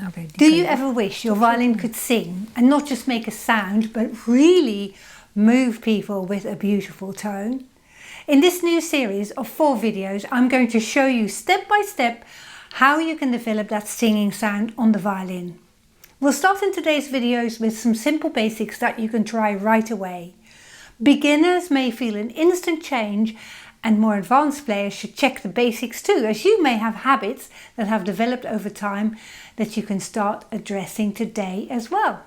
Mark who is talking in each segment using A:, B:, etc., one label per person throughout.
A: Okay.
B: Do you ever wish your violin could sing and not just make a sound, but really move people with a beautiful tone? In this new series of 4 videos, I'm going to show you step by step how you can develop that singing sound on the violin. We'll start in today's videos with some simple basics that you can try right away. Beginners may feel an instant change, and more advanced players should check the basics too, as you may have habits that have developed over time that you can start addressing today as well.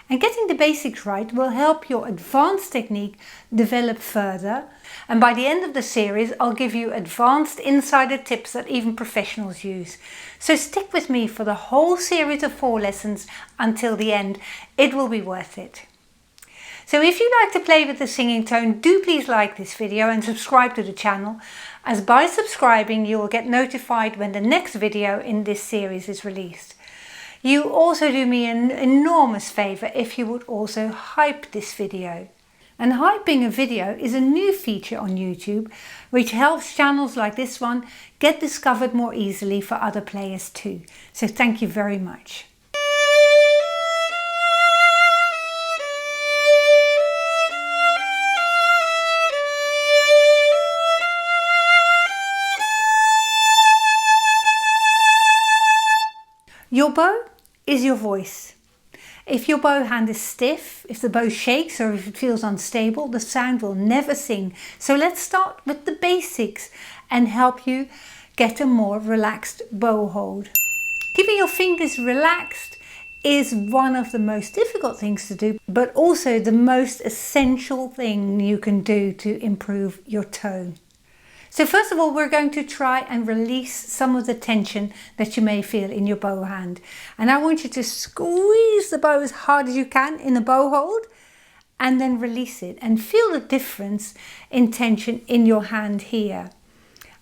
B: And getting the basics right will help your advanced technique develop further. And by the end of the series, I'll give you advanced insider tips that even professionals use. So stick with me for the whole series of 4 lessons until the end. It will be worth it. So if you like to play with the singing tone, do please like this video and subscribe to the channel, as by subscribing you will get notified when the next video in this series is released. You also do me an enormous favour if you would also hype this video. And hyping a video is a new feature on YouTube which helps channels like this one get discovered more easily for other players too. So thank you very much. Your bow is your voice. If your bow hand is stiff, if the bow shakes or if it feels unstable, the sound will never sing. So let's start with the basics and help you get a more relaxed bow hold. Keeping your fingers relaxed is one of the most difficult things to do, but also the most essential thing you can do to improve your tone. So first of all, we're going to try and release some of the tension that you may feel in your bow hand. And I want you to squeeze the bow as hard as you can in the bow hold and then release it and feel the difference in tension in your hand here.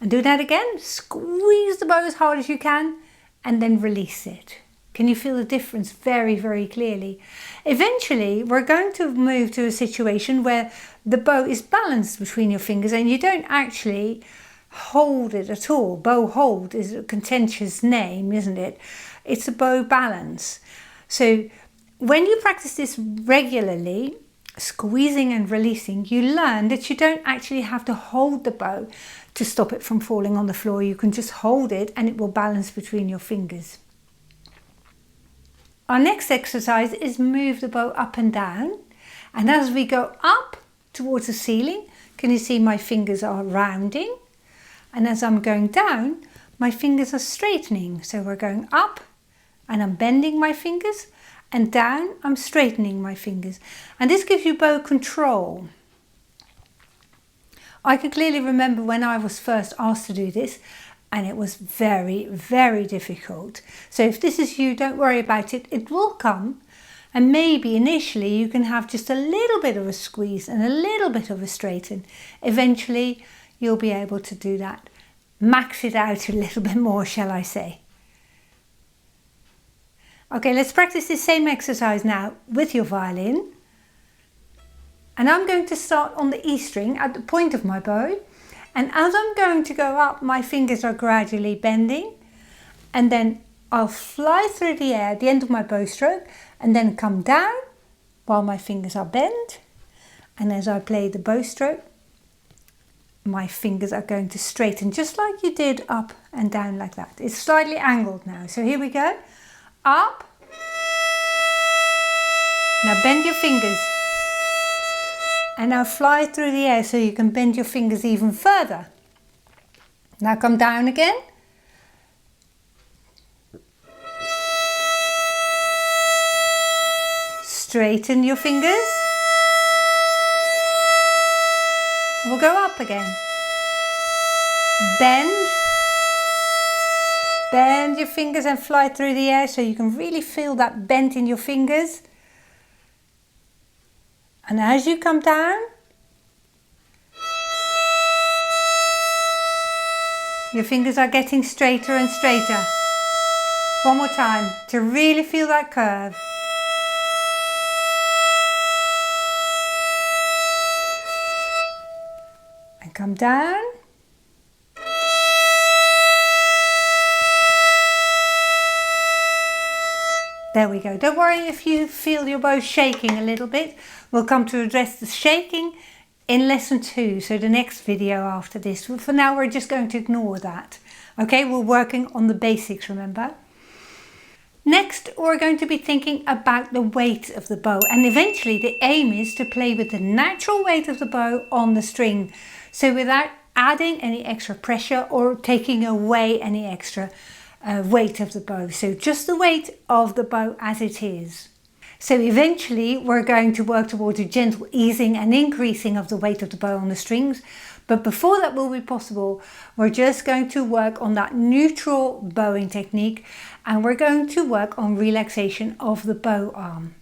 B: And do that again. Squeeze the bow as hard as you can and then release it. Can you feel the difference very, very clearly? Eventually, we're going to move to a situation where the bow is balanced between your fingers and you don't actually hold it at all. Bow hold is a contentious name, isn't it? It's a bow balance. So when you practice this regularly, squeezing and releasing, you learn that you don't actually have to hold the bow to stop it from falling on the floor. You can just hold it and it will balance between your fingers. Our next exercise is move the bow up and down, and as we go up towards the ceiling, can you see my fingers are rounding, and as I'm going down my fingers are straightening. So we're going up and I'm bending my fingers, and down I'm straightening my fingers, and this gives you bow control. I can clearly remember when I was first asked to do this, and it was very, very difficult. So if this is you, don't worry about it. It will come. And maybe initially you can have just a little bit of a squeeze and a little bit of a straighten. Eventually you'll be able to do that. Max it out a little bit more, shall I say. Okay, let's practice this same exercise now with your violin. And I'm going to start on the E string at the point of my bow. And as I'm going to go up, my fingers are gradually bending, and then I'll fly through the air at the end of my bow stroke and then come down while my fingers are bent. And as I play the bow stroke, my fingers are going to straighten just like you did up and down like that. It's slightly angled now. So here we go. Up. Now bend your fingers. And now fly through the air so you can bend your fingers even further. Now come down again. Straighten your fingers. We'll go up again. Bend. Bend your fingers and fly through the air so you can really feel that bend in your fingers. And as you come down, your fingers are getting straighter and straighter. One more time to really feel that curve. And come down. There we go. Don't worry if you feel your bow shaking a little bit. We'll come to address the shaking in lesson 2, so the next video after this. For now, we're just going to ignore that. Okay, we're working on the basics, remember? Next, we're going to be thinking about the weight of the bow, and eventually the aim is to play with the natural weight of the bow on the string. So without adding any extra pressure or taking away any extra weight of the bow. So just the weight of the bow as it is. So eventually we're going to work towards a gentle easing and increasing of the weight of the bow on the strings. But before that will be possible, we're just going to work on that neutral bowing technique, and we're going to work on relaxation of the bow arm.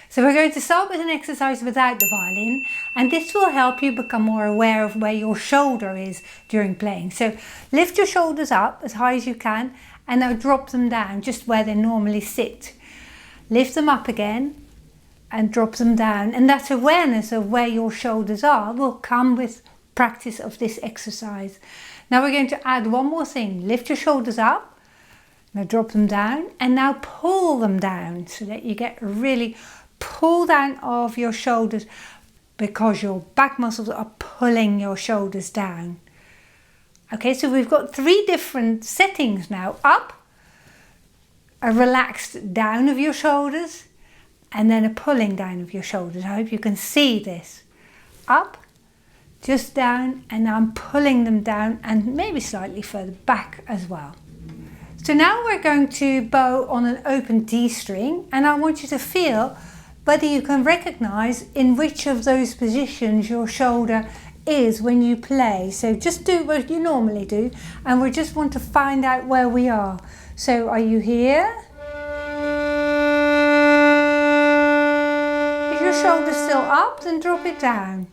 B: So we're going to start with an exercise without the violin, and this will help you become more aware of where your shoulder is during playing. So lift your shoulders up as high as you can, and now drop them down just where they normally sit. Lift them up again and drop them down, and that awareness of where your shoulders are will come with practice of this exercise. Now we're going to add one more thing. Lift your shoulders up, now drop them down, and now pull them down so that you get really pull down of your shoulders, because your back muscles are pulling your shoulders down. Okay, so we've got 3 different settings now. Up, a relaxed down of your shoulders, and then a pulling down of your shoulders. I hope you can see this. Up, just down, and now I'm pulling them down, and maybe slightly further back as well. So now we're going to bow on an open D string, and I want you to feel whether you can recognize in which of those positions your shoulder is when you play. So just do what you normally do, and we just want to find out where we are. So are you here? If your shoulder's still up, then drop it down.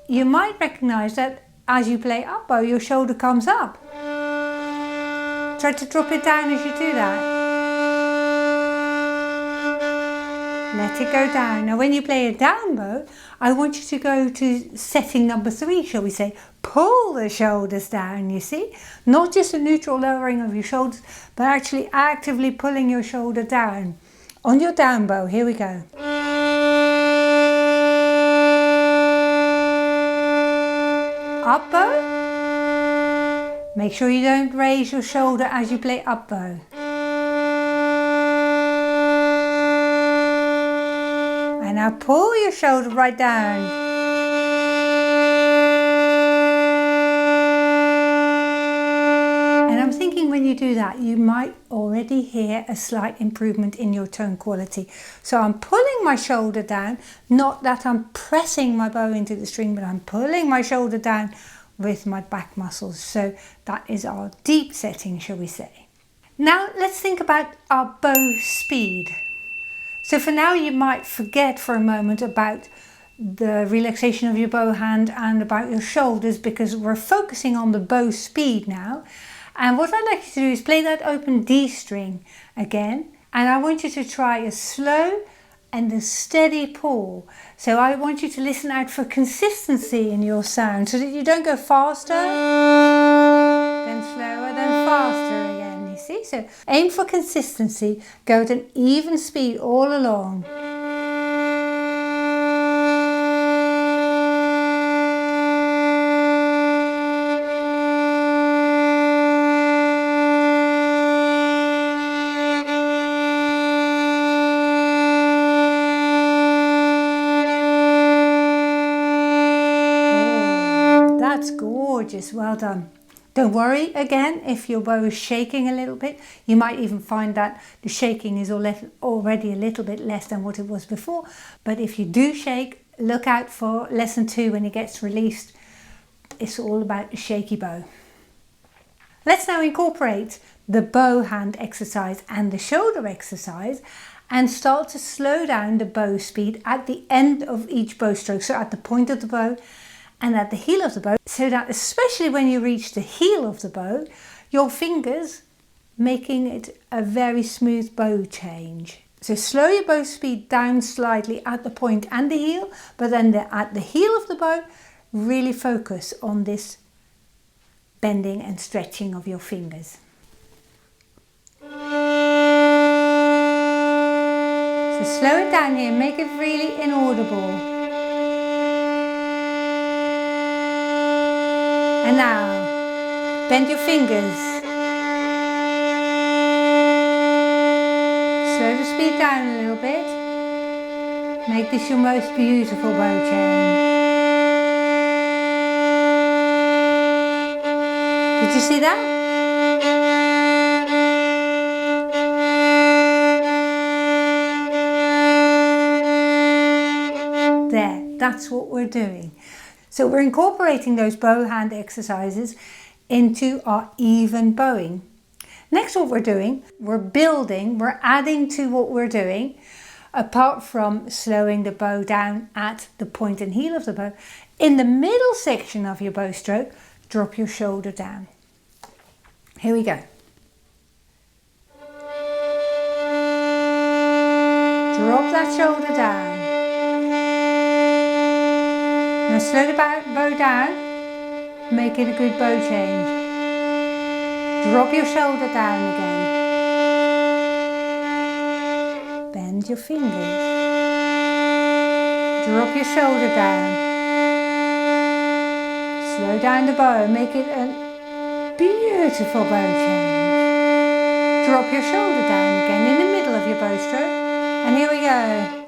B: You might recognize that as you play up bow, your shoulder comes up. Try to drop it down as you do that. Let it go down. Now when you play a down bow, I want you to go to setting number 3, shall we say. Pull the shoulders down, you see. Not just a neutral lowering of your shoulders, but actually actively pulling your shoulder down. On your down bow, here we go. Up bow. Make sure you don't raise your shoulder as you play up bow. And now pull your shoulder right down. And I'm thinking when you do that, you might already hear a slight improvement in your tone quality. So I'm pulling my shoulder down, not that I'm pressing my bow into the string, but I'm pulling my shoulder down with my back muscles. So that is our deep setting, shall we say. Now let's think about our bow speed. So for now you might forget for a moment about the relaxation of your bow hand and about your shoulders, because we're focusing on the bow speed now. And what I'd like you to do is play that open D string again, and I want you to try a slow and a steady pull. So I want you to listen out for consistency in your sound, so that you don't go faster, then slower, then faster again. See? So aim for consistency, go at an even speed all along. Oh, that's gorgeous, well done. Don't worry again if your bow is shaking a little bit. You might even find that the shaking is already a little bit less than what it was before. But if you do shake, look out for lesson 2 when it gets released. It's all about a shaky bow. Let's now incorporate the bow hand exercise and the shoulder exercise and start to slow down the bow speed at the end of each bow stroke. So at the point of the bow and at the heel of the bow, so that especially when you reach the heel of the bow, your fingers making it a very smooth bow change. So slow your bow speed down slightly at the point and the heel, but then at the heel of the bow, really focus on this bending and stretching of your fingers. So slow it down here, make it really inaudible. And now, bend your fingers. Slow the speed down a little bit. Make this your most beautiful bow chain. Did you see that? There, that's what we're doing. So we're incorporating those bow hand exercises into our even bowing. Next, what we're doing, we're adding to what we're doing, apart from slowing the bow down at the point and heel of the bow. In the middle section of your bow stroke, drop your shoulder down. Here we go. Drop that shoulder down. Now slow the bow down, make it a good bow change. Drop your shoulder down again. Bend your fingers. Drop your shoulder down. Slow down the bow, make it a beautiful bow change. Drop your shoulder down again in the middle of your bow stroke. And here we go.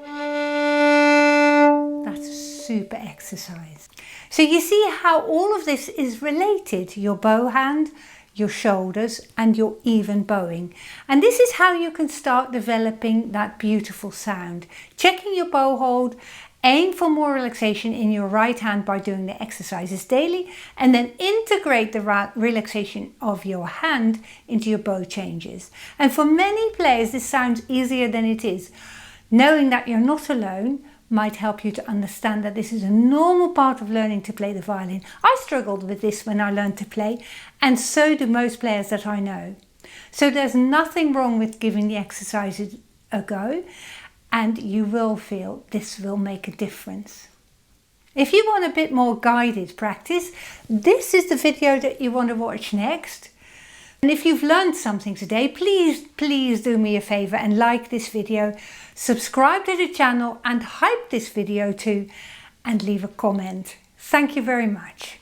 B: That's a super exercise. So you see how all of this is related, your bow hand, your shoulders and your even bowing. And this is how you can start developing that beautiful sound. Checking your bow hold, aim for more relaxation in your right hand by doing the exercises daily, and then integrate the relaxation of your hand into your bow changes. And for many players this sounds easier than it is. Knowing that you're not alone might help you to understand that this is a normal part of learning to play the violin. I struggled with this when I learned to play, and so do most players that I know. So there's nothing wrong with giving the exercises a go, and you will feel this will make a difference. If you want a bit more guided practice, this is the video that you want to watch next. And if you've learned something today, please do me a favor and like this video, subscribe to the channel and hype this video too, and leave a comment. Thank you very much.